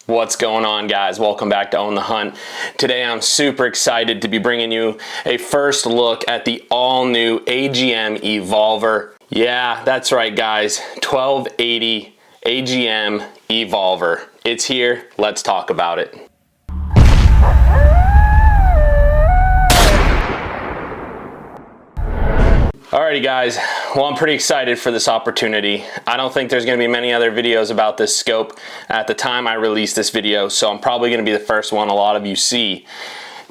What's going on, guys? Welcome back to Own the Hunt. Today I'm super excited to be bringing you a first look at the all-new AGM Evolver. Yeah, that's right, guys. 1280 AGM Evolver. It's here. Let's talk about it. Alrighty, guys, well, I'm pretty excited for this opportunity. I don't think there's going to be many other videos about this scope at the time I released this video, so I'm probably going to be the first one a lot of you see.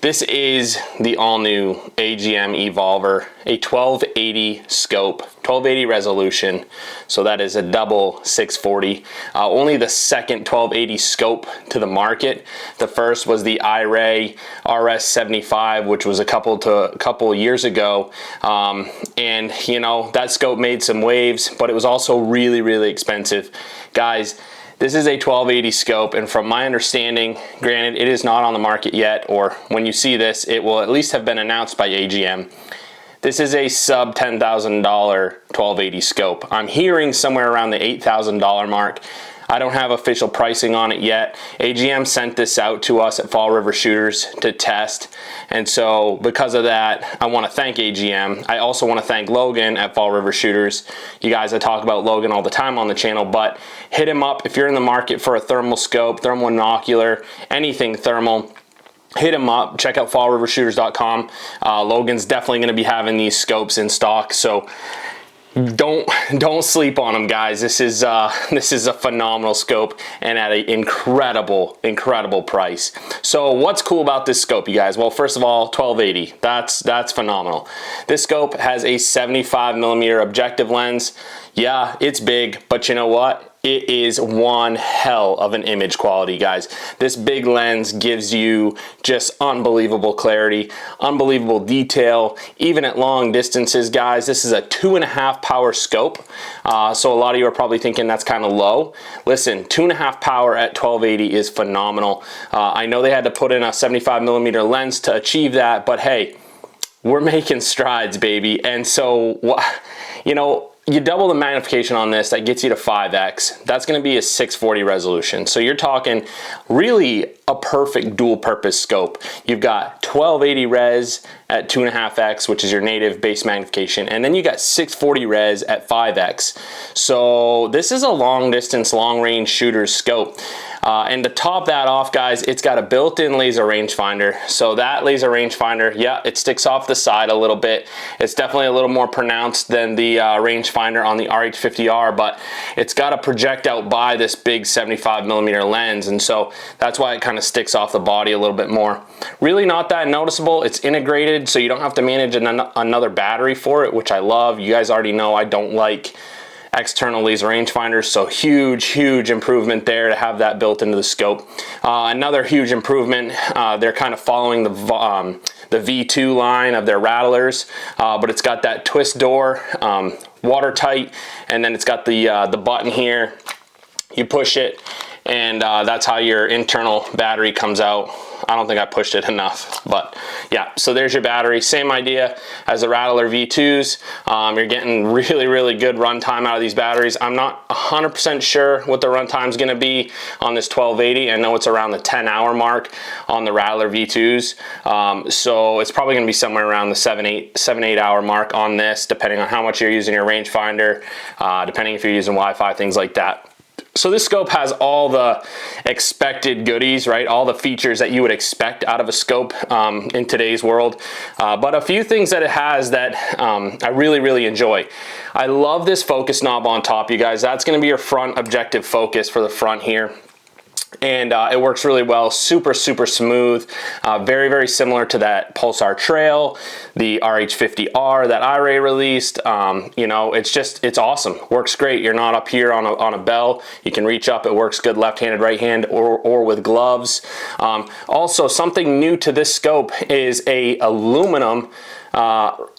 This is the all-new AGM Evolver, a 1280 scope, 1280 resolution, so that is a double 640. Only the second 1280 scope to the market. The first was the iRay RS75, which was a couple years ago, and you know, that scope made some waves, but it was also really expensive. Guys, this is a 1280 scope, and from my understanding, granted it is not on the market yet, or when you see this it will at least have been announced by AGM. This is a sub $10,000 1280 scope. I'm hearing somewhere around the $8,000 mark. I don't have official pricing on it yet. AGM sent this out to us at Fall River Shooters to test, and so because of that, I want to thank AGM. I also want to thank Logan at Fall River Shooters. You guys, I talk about Logan all the time on the channel, but hit him up if you're in the market for a thermal scope, thermal binocular, anything thermal. Hit him up. Check out fallrivershooters.com. Logan's definitely going to be having these scopes in stock, so don't sleep on them, guys. This is a phenomenal scope and at an incredible price. So what's cool about this scope, you guys? Well, first of all, 1280. That's phenomenal. This scope has a 75mm objective lens. Yeah, it's big, but you know what? It is one hell of an image quality, guys. This big lens gives you just unbelievable clarity, unbelievable detail, even at long distances, guys. This is a 2.5 power scope, so a lot of you are probably thinking that's kind of low. Listen, 2.5 power at 1280 is phenomenal. I know they had to put in a 75mm lens to achieve that, but hey, we're making strides, baby. And so, you know, you double the magnification on this, that gets you to 5x. That's going to be a 640 resolution. So you're talking really a perfect dual purpose scope. You've got 1280 res at 2.5x, which is your native base magnification, and then you got 640 res at 5x. So this is a long distance, long range shooter's scope. And to top that off, guys, it's got a built-in laser rangefinder. So that laser rangefinder, yeah, it sticks off the side a little bit. It's definitely a little more pronounced than the rangefinder on the RH50R, but it's got to project out by this big 75mm lens, and so that's why it kind of sticks off the body a little bit more. Really not that noticeable. It's integrated, so you don't have to manage another battery for it, which I love. You guys already know I don't like external laser rangefinders, so huge improvement there to have that built into the scope. Another huge improvement, they're kind of following the V2 line of their rattlers, but it's got that twist door, watertight, and then it's got the button here. You push it, and that's how your internal battery comes out. I don't think I pushed it enough, but yeah, so there's your battery. Same idea as the Rattler V2s. You're getting really good runtime out of these batteries. I'm not 100% sure what the runtime is going to be on this 1280. I know it's around the 10-hour mark on the Rattler V2s, so it's probably going to be somewhere around the 7-8 hour mark on this, depending on how much you're using your rangefinder, depending if you're using Wi-Fi, things like that. So this scope has all the expected goodies, right? All the features that you would expect out of a scope in today's world. But a few things that it has that I really enjoy. I love this focus knob on top, you guys. That's going to be your front objective focus for the front here. And it works really well, super smooth, very similar to that Pulsar Trail, the RH50R that iRay released. You know, it's awesome, works great. You're not up here on a bell, you can reach up. It works good left-handed, right hand, or with gloves. Also, something new to this scope is a aluminum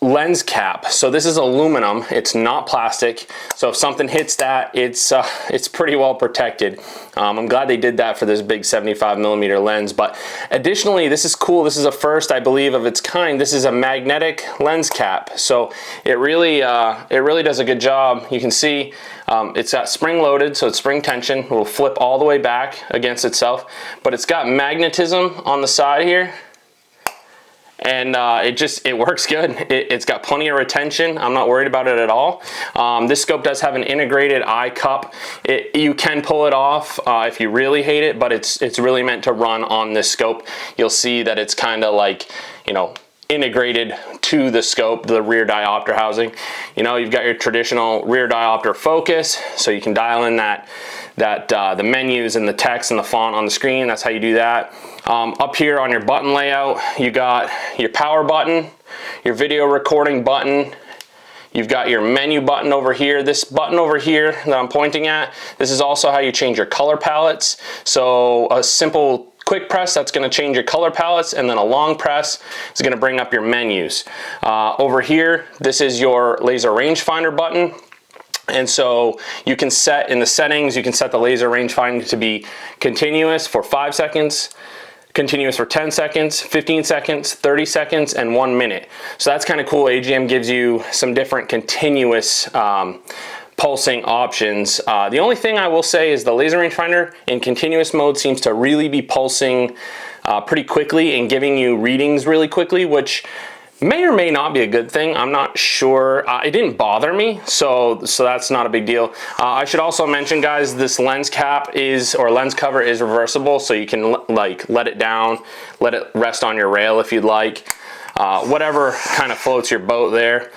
lens cap. So this is aluminum, it's not plastic. So if something hits that, it's pretty well protected. I'm glad they did that for this big 75mm lens. But additionally, this is cool. This is a first, I believe, of its kind. This is a magnetic lens cap. So it really does a good job. You can see it's got spring loaded, so it's spring tension. It will flip all the way back against itself. But it's got magnetism on the side here. And it works good. It's got plenty of retention. I'm not worried about it at all. This scope does have an integrated eye cup. You can pull it off if you really hate it, but it's really meant to run on this scope. You'll see that it's kind of like, you know, integrated to the scope, the rear diopter housing. You know, you've got your traditional rear diopter focus, so you can dial in the menus and the text and the font on the screen. That's how you do that. Up here on your button layout, you got your power button, your video recording button. You've got your menu button over here. This button over here that I'm pointing at, this is also how you change your color palettes. So a simple quick press, that's going to change your color palettes, and then a long press is going to bring up your menus. Over here, this is your laser rangefinder button. And so you can set in the settings, you can set the laser rangefinder to be continuous for 5 seconds, continuous for 10 seconds, 15 seconds, 30 seconds, and 1 minute. So that's kind of cool. AGM gives you some different continuous pulsing options. The only thing I will say is the laser rangefinder in continuous mode seems to really be pulsing pretty quickly and giving you readings really quickly, which may or may not be a good thing. I'm not sure. It didn't bother me, so that's not a big deal. I should also mention, guys, this lens cap or lens cover is reversible, so you can like let it down, let it rest on your rail if you'd like. Whatever kind of floats your boat there.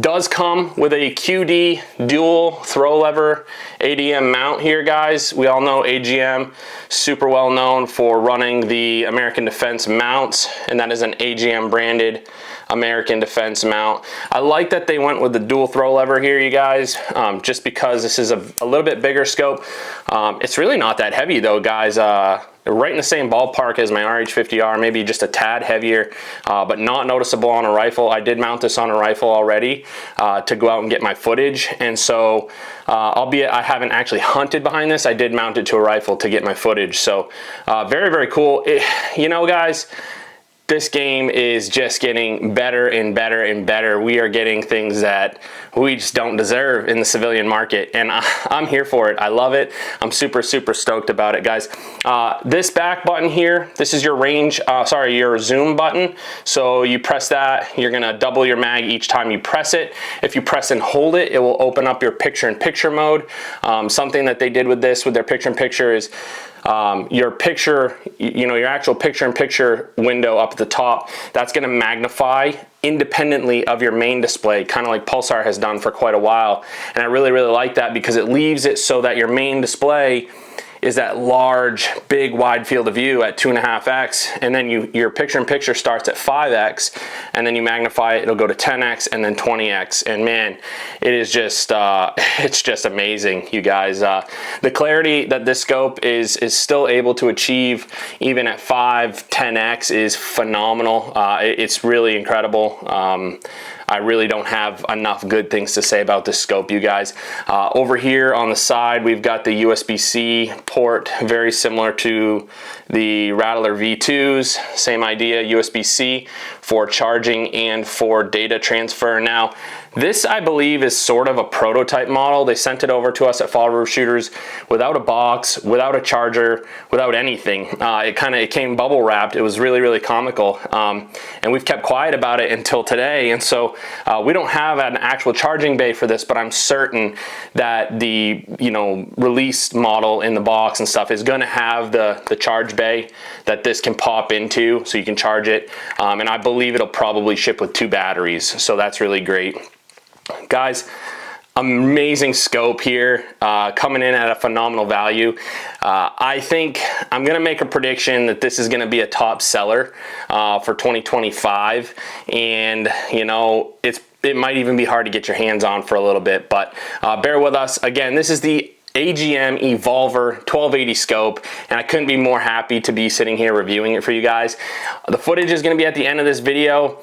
Does come with a QD dual throw lever ADM mount here, guys. We all know AGM, super well known for running the American Defense mounts, and that is an AGM branded American Defense mount. I like that they went with the dual throw lever here, you guys, just because this is a little bit bigger scope. It's really not that heavy though, guys. Right in the same ballpark as my RH50R, maybe just a tad heavier, but not noticeable on a rifle. I did mount this on a rifle already to go out and get my footage, and so albeit I haven't actually hunted behind this, I did mount it to a rifle to get my footage. So very, very cool. You know, guys, this game is just getting better and better and better. We are getting things that we just don't deserve in the civilian market, and I'm here for it. I love it. I'm super, super stoked about it, guys. This back button here, this is your your zoom button. So you press that, you're gonna double your mag each time you press it. If you press and hold it, it will open up your picture-in-picture mode. Something that they did with their picture-in-picture is your picture, your actual picture-in-picture window up at the top, that's going to magnify independently of your main display, kind of like Pulsar has done for quite a while. And I really, really like that because it leaves it so that your main display is that large, big, wide field of view at 2.5x, and then your picture-in-picture starts at 5x, and then you magnify it, it'll go to 10x, and then 20x, and man, it is just, it's just amazing, you guys. The clarity that this scope is still able to achieve, even at 5, 10x, is phenomenal. It's really incredible. I really don't have enough good things to say about this scope, you guys. Over here on the side, we've got the USB-C port, very similar to the Rattler V2s. Same idea, USB-C for charging and for data transfer. Now, this, I believe, is sort of a prototype model. They sent it over to us at Fall Roof Shooters without a box, without a charger, without anything. It came bubble wrapped. It was really, really comical. And we've kept quiet about it until today. And so we don't have an actual charging bay for this, but I'm certain that the released model in the box and stuff is going to have the charge bay that this can pop into, so you can charge it. And I believe it'll probably ship with 2 batteries. So that's really great. Guys, amazing scope here, coming in at a phenomenal value. I think I'm gonna make a prediction that this is gonna be a top seller for 2025, and it might even be hard to get your hands on for a little bit, but bear with us. Again, this is the AGM Evolver 1280 scope, and I couldn't be more happy to be sitting here reviewing it for you guys. The footage is going to be at the end of this video.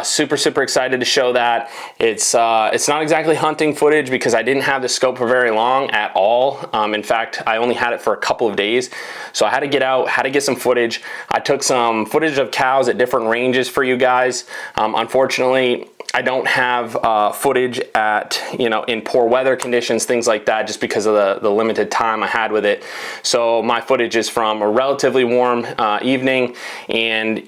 Super excited to show that. It's not exactly hunting footage because I didn't have the scope for very long at all. In fact, I only had it for a couple of days, so I had to get out, had to get some footage. I took some footage of cows at different ranges for you guys. Unfortunately, I don't have footage at, in poor weather conditions, things like that, just because of the limited time I had with it. So my footage is from a relatively warm evening, and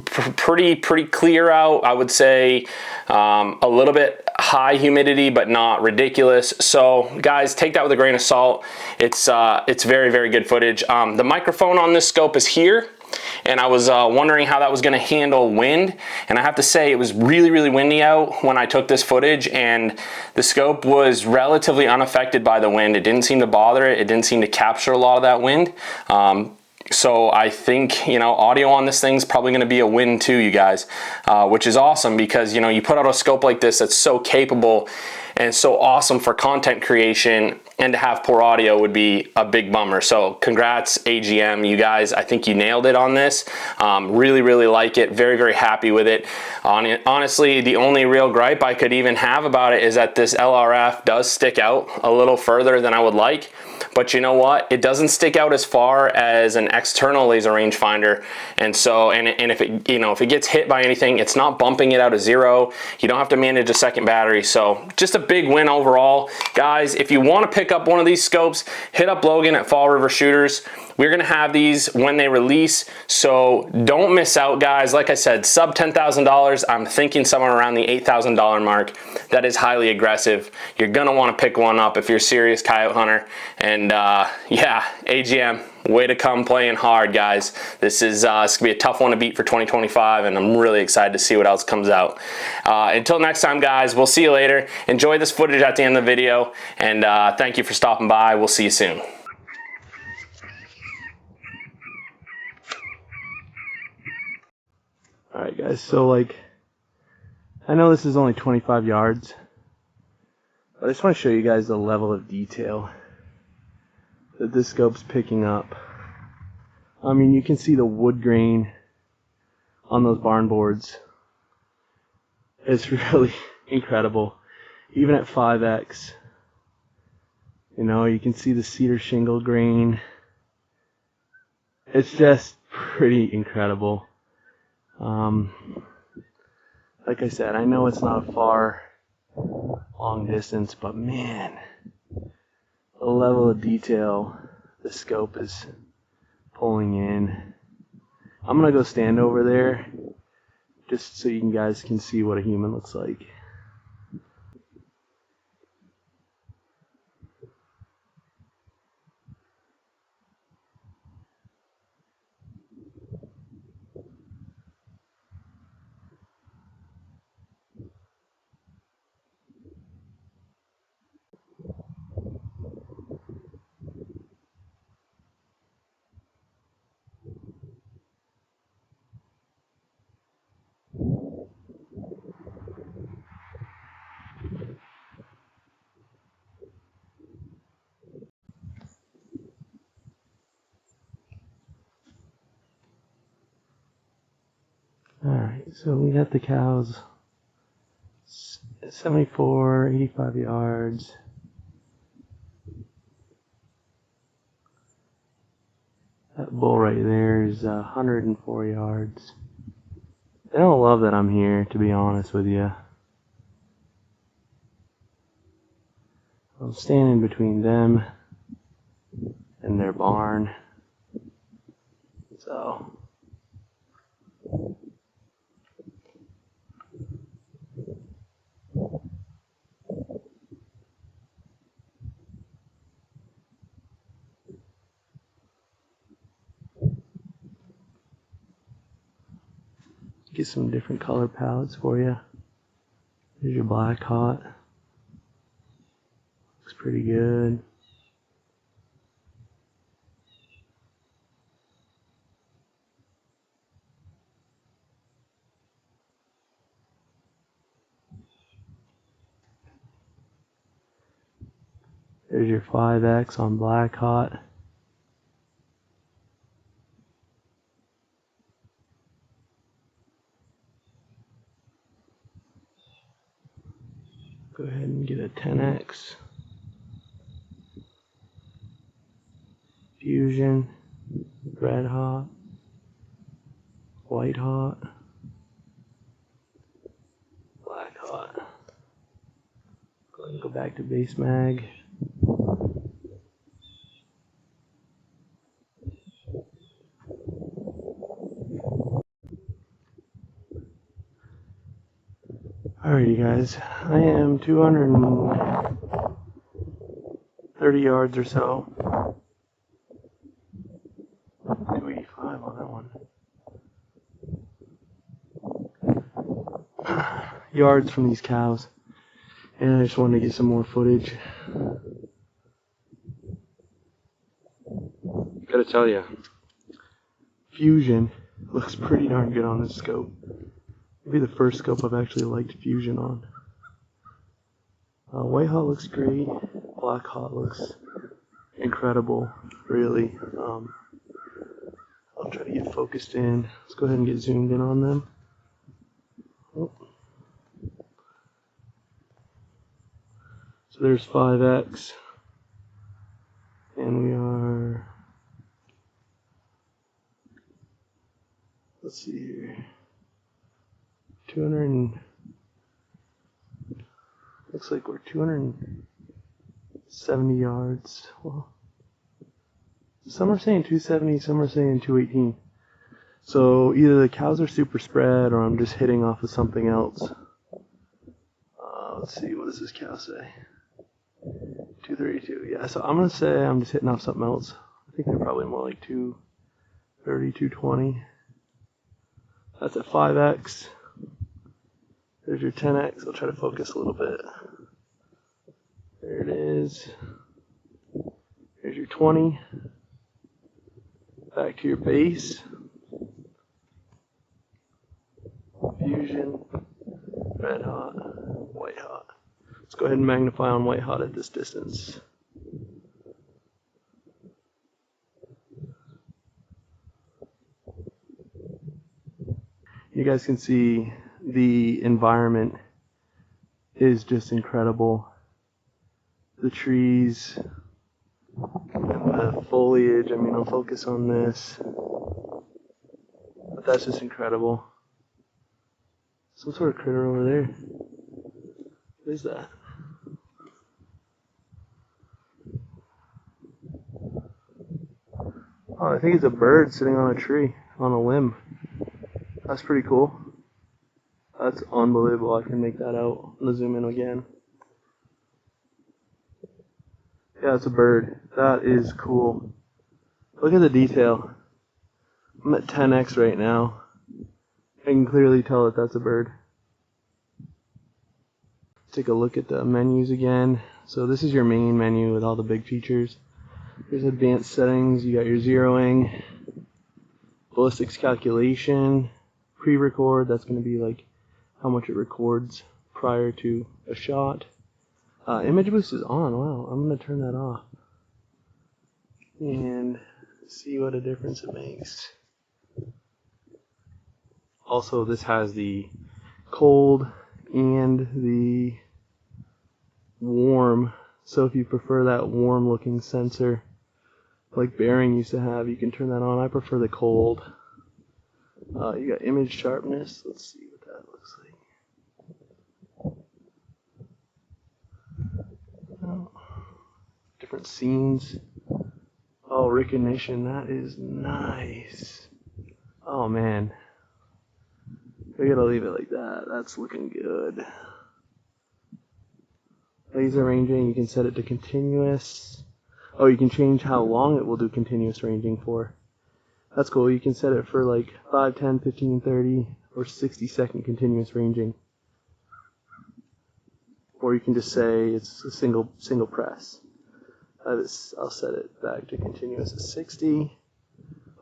pretty clear out. I would say a little bit high humidity, but not ridiculous. So guys, take that with a grain of salt. It's very good footage. The microphone on this scope is here, and I was wondering how that was going to handle wind, and I have to say it was really windy out when I took this footage, and the scope was relatively unaffected by the wind. It didn't seem to bother it. It didn't seem to capture a lot of that wind. So I think, audio on this thing's probably going to be a win too, you guys, which is awesome because, you put out a scope like this that's so capable and so awesome for content creation, and to have poor audio would be a big bummer. So congrats, AGM, you guys. I think you nailed it on this. Really like it. Very happy with it. Honestly, the only real gripe I could even have about it is that this LRF does stick out a little further than I would like. But you know what? It doesn't stick out as far as an external laser rangefinder, and so if it if it gets hit by anything, it's not bumping it out of zero. You don't have to manage a second battery. So just a big win overall, guys. If you want to pick up one of these scopes, hit up Logan at Fall River Shooters. We're gonna have these when they release, so don't miss out, guys. Like I said, sub $10,000. I'm thinking somewhere around the $8,000 mark. That is highly aggressive. You're gonna want to pick one up if you're a serious coyote hunter. And yeah, AGM, way to come playing hard, guys. This is gonna be a tough one to beat for 2025, and I'm really excited to see what else comes out. Until next time, guys, we'll see you later. Enjoy this footage at the end of the video, and thank you for stopping by. We'll see you soon. Alright guys, so I know this is only 25 yards, but I just want to show you guys the level of detail that this scope's picking up. I mean, you can see the wood grain on those barn boards. It's really incredible. Even at 5x, you can see the cedar shingle grain. It's just pretty incredible. Like I said, I know it's not a far, long distance, but man, the level of detail the scope is pulling in. I'm gonna go stand over there just so you guys can see what a human looks like. Alright, so we got the cows 74, 85 yards. That bull right there is 104 yards. They don't love that I'm here, to be honest with you. I'm standing between them and their barn. So get some different color palettes for you. Here's your black hot. Looks pretty good. There's your 5X on black hot. Go ahead and get a 10X. Fusion, red hot, white hot, black hot. Go ahead and go back to base mag. Alrighty guys, I am 230 yards or so. 285 on that one. Yards from these cows. And I just wanted to get some more footage. Gotta tell you, Fusion looks pretty darn good on this scope. Maybe the first scope I've actually liked Fusion on. White hot looks great. Black hot looks incredible, really. I'll try to get focused in. Let's go ahead and get zoomed in on them. Oh. So there's 5X. And we are, let's see here, 200, looks like we're 270 yards. Well, some are saying 270, some are saying 218. So either the cows are super spread or I'm just hitting off of something else. Let's see, what does this cow say? 232, yeah, so I'm going to say I'm just hitting off something else. I think they're probably more like 230, 220. That's a 5X. There's your 10X. I'll try to focus a little bit. There it is. Here's your 20. Back to your base. Fusion. Red hot. White hot. Let's go ahead and magnify on white hot at this distance. You guys can see the environment is just incredible. The trees and the foliage, I mean, I'll focus on this, but that's just incredible. Some sort of critter over there. What is that? Oh, I think it's a bird sitting on a tree, on a limb. That's pretty cool. That's unbelievable. I can make that out. I'm gonna zoom in again. Yeah, it's a bird. That is cool. Look at the detail. I'm at 10x right now. I can clearly tell that that's a bird. Take a look at the menus again. So this is your main menu with all the big features. Here's advanced settings. You got your zeroing, ballistics calculation, pre-record. That's going to be like how much it records prior to a shot. Image boost is on. Wow, I'm going to turn that off and see what a difference it makes. Also, this has the cold and the warm. So if you prefer that warm looking sensor like Bearing used to have, you can turn that on. I prefer the cold. You got image sharpness. Let's see what that looks like. Oh, different scenes. Oh, recognition. That is nice. Oh man. We gotta leave it like that. That's looking good. Laser ranging, you can set it to continuous. Oh, you can change how long it will do continuous ranging for. That's cool. You can set it for like 5, 10, 15, 30, or 60-second continuous ranging. Or you can just say it's a single press. I'll set it back to continuous at 60.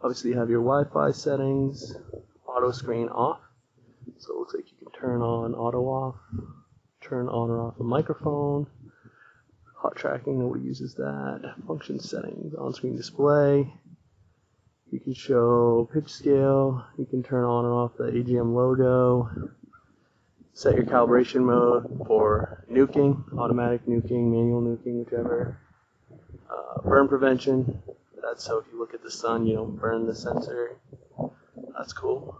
Obviously, you have your Wi-Fi settings, auto screen off. So it looks like you can turn on auto off, turn on or off a microphone, Hot tracking, nobody uses that. Function settings, on-screen display. You can show pitch scale. You can turn on and off the AGM logo. Set your calibration mode for nuking, automatic nuking, manual nuking, whichever. Burn prevention. That's so if you look at the sun, you don't burn the sensor. That's cool.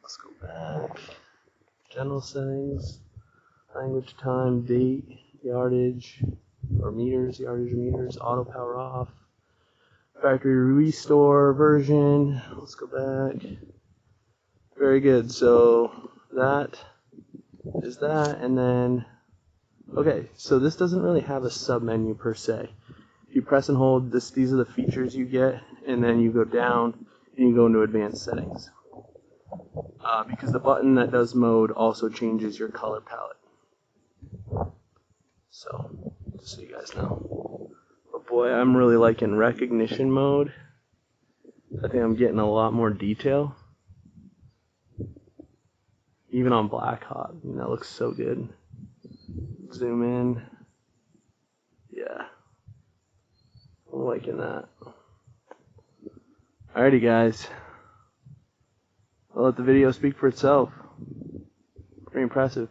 Let's go back. General settings. Language, time, date, yardage, or meters, yardage or meters, auto power off, factory restore version. Let's go back. Very good. So that is that, and then okay. So this doesn't really have a sub menu per se. If you press and hold this, these are the features you get, and then you go down and you go into advanced settings. Because the button that does mode also changes your color palette. So, just so you guys know. But boy, I'm really liking recognition mode. I think I'm getting a lot more detail. Even on black hot, that looks so good. Zoom in. Yeah. I'm liking that. Alrighty guys. I'll let the video speak for itself. Pretty impressive.